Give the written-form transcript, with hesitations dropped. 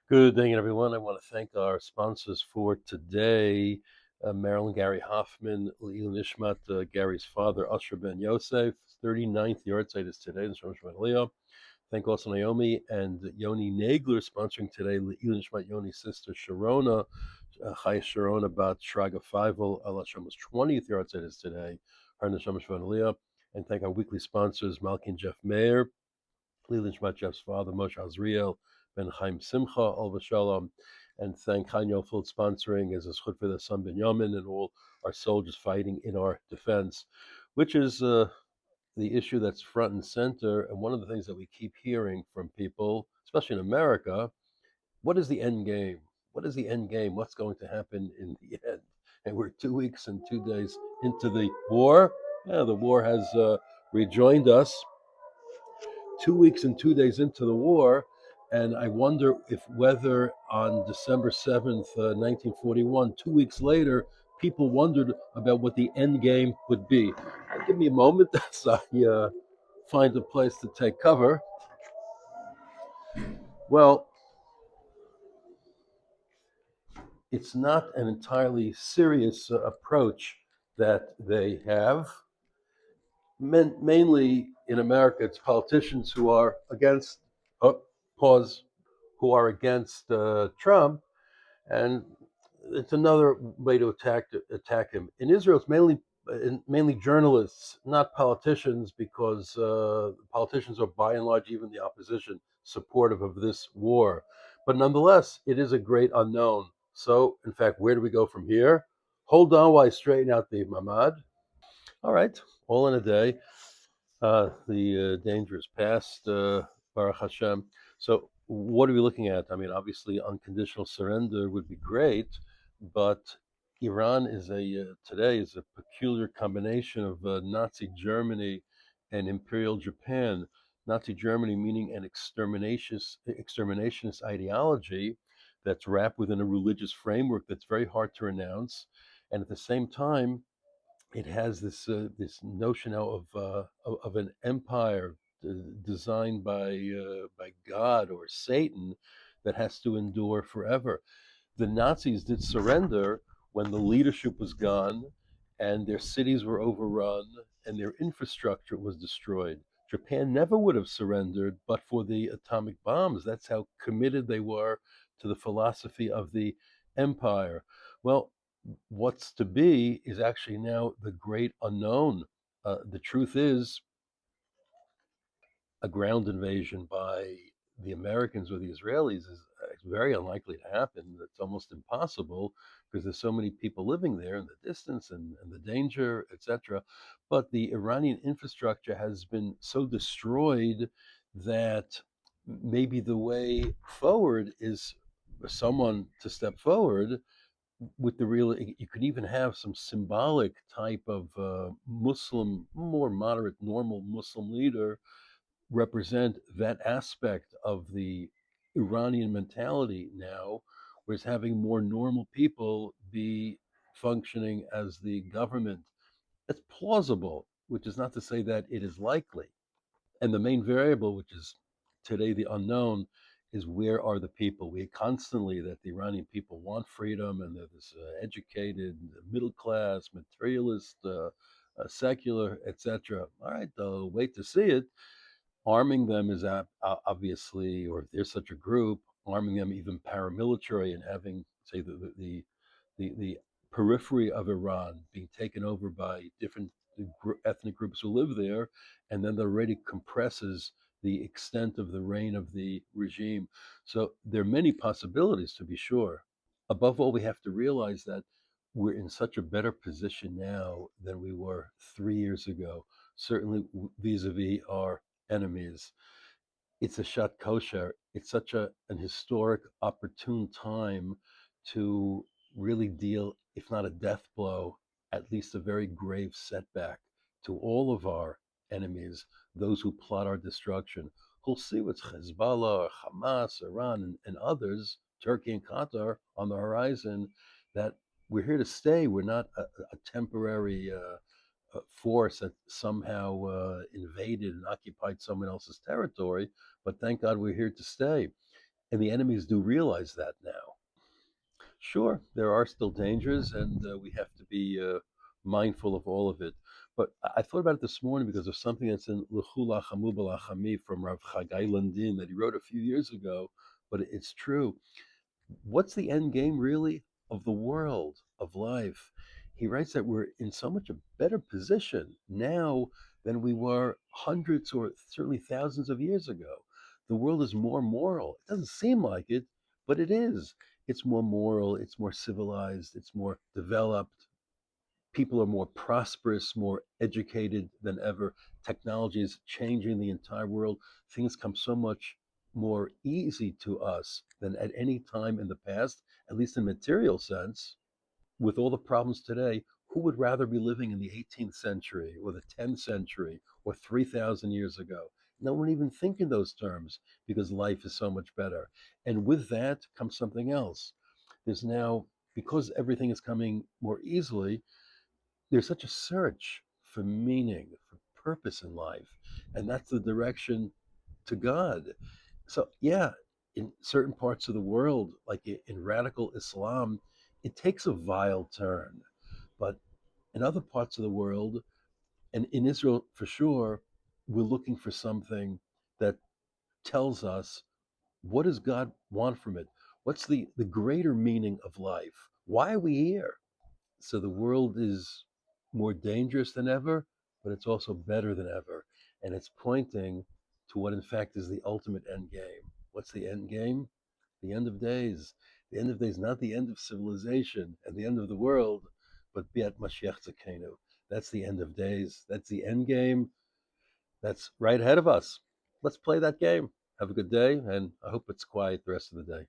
Good day, everyone. I want to thank our sponsors for today. Marilyn Gary Hoffman, Leil Nishmat, Gary's father, Usher Ben Yosef. 39th yard site is today in Shlomo Leah. Thank also Naomi and Yoni Nagler sponsoring today. Leil Nishmat Yoni's sister Sharona, Chaya Sharona Bat Shraga Feivel, Allah Shama's 20th yard site is today. Her Neshama Shvan Leah. And thank our weekly sponsors, Malki and Jeff Mayer, Leland Shmatchev's father, Moshe Azriel, Ben Chaim Simcha, Al Shalom, and thank Chaim for sponsoring as a schut for the son Benjamin and all our soldiers fighting in our defense, which is the issue that's front and center. And one of the things that we keep hearing from people, especially in America, what is the end game? What is the end game? What's going to happen in the end? And we're 2 weeks and 2 days into the war. Yeah, the war has rejoined us 2 weeks and 2 days into the war, and I wonder if whether on December 7th, 1941, 2 weeks later, people wondered about what the end game would be. Give me a moment as I find a place to take cover. Well, it's not an entirely serious approach that they have. Mainly in America, it's politicians who are against, oh, pause, who are against Trump, and it's another way to attack him. In Israel, it's mainly journalists, not politicians, because politicians are by and large, even the opposition, supportive of this war. But nonetheless, it is a great unknown. So, in fact, where do we go from here? Hold on while I straighten out the mamad. All right, all in a day. The danger is past, Baruch Hashem. So, what are we looking at? I mean, obviously, unconditional surrender would be great, but Iran is today is a peculiar combination of Nazi Germany and Imperial Japan. Nazi Germany meaning an exterminationist ideology that's wrapped within a religious framework that's very hard to renounce, and at the same time it has this notion now of an empire designed by God or Satan that has to endure forever. The Nazis did surrender when the leadership was gone and their cities were overrun and their infrastructure was destroyed. Japan never would have surrendered but for the atomic bombs. That's how committed they were to the philosophy of the empire. Well, what's to be is actually now the great unknown. The truth is, a ground invasion by the Americans or the Israelis is very unlikely to happen. It's almost impossible because there's so many people living there in the distance and the danger, etc. But the Iranian infrastructure has been so destroyed that maybe the way forward is for someone to step forward with the real. You could even have some symbolic type of Muslim, more moderate, normal Muslim leader represent that aspect of the Iranian mentality now, whereas having more normal people be functioning as the government. That's plausible, which is not to say that it is likely. And the main variable, which is today the unknown, is where are the people? We constantly that the Iranian people want freedom and they're this educated, middle class, materialist, secular, etc. All right, they'll wait to see it. Arming them is obviously, or if there's such a group, arming them even paramilitary and having, say, the periphery of Iran being taken over by different ethnic groups who live there, and then that already compresses the extent of the reign of the regime. So there are many possibilities, to be sure. Above all, we have to realize that we're in such a better position now than we were 3 years ago, certainly vis-a-vis our enemies. It's a shot kosher. It's such an historic, opportune time to really deal, if not a death blow, at least a very grave setback to all of our enemies, those who plot our destruction. We'll see what's Hezbollah, Hamas, Iran, and others, Turkey and Qatar on the horizon, that we're here to stay. We're not a temporary force that somehow invaded and occupied someone else's territory, but thank God we're here to stay. And the enemies do realize that now. Sure, there are still dangers, and we have to be mindful of all of it. But I thought about it this morning because of something that's in L'chula Chamu Balachami from Rav Chagai Landin that he wrote a few years ago, but it's true. What's the end game really of the world, of life? He writes that we're in so much a better position now than we were hundreds or certainly thousands of years ago. The world is more moral. It doesn't seem like it, but it is. It's more moral, it's more civilized, it's more developed. People are more prosperous, more educated than ever. Technology is changing the entire world. Things come so much more easy to us than at any time in the past, at least in material sense. With all the problems today, who would rather be living in the 18th century or the 10th century or 3,000 years ago? No one even think in those terms because life is so much better. And with that comes something else. There's now, because everything is coming more easily, there's such a search for meaning, for purpose in life. And that's the direction to God. So, yeah, in certain parts of the world, like in radical Islam, it takes a vile turn. But in other parts of the world, and in Israel for sure, we're looking for something that tells us what does God want from it? What's the greater meaning of life? Why are we here? So the world is more dangerous than ever, but it's also better than ever. And it's pointing to what, in fact, is the ultimate end game. What's the end game? The end of days. The end of days, not the end of civilization and the end of the world, but Biat Mashiach Tzidkeinu. That's the end of days. That's the end game. That's right ahead of us. Let's play that game. Have a good day, and I hope it's quiet the rest of the day.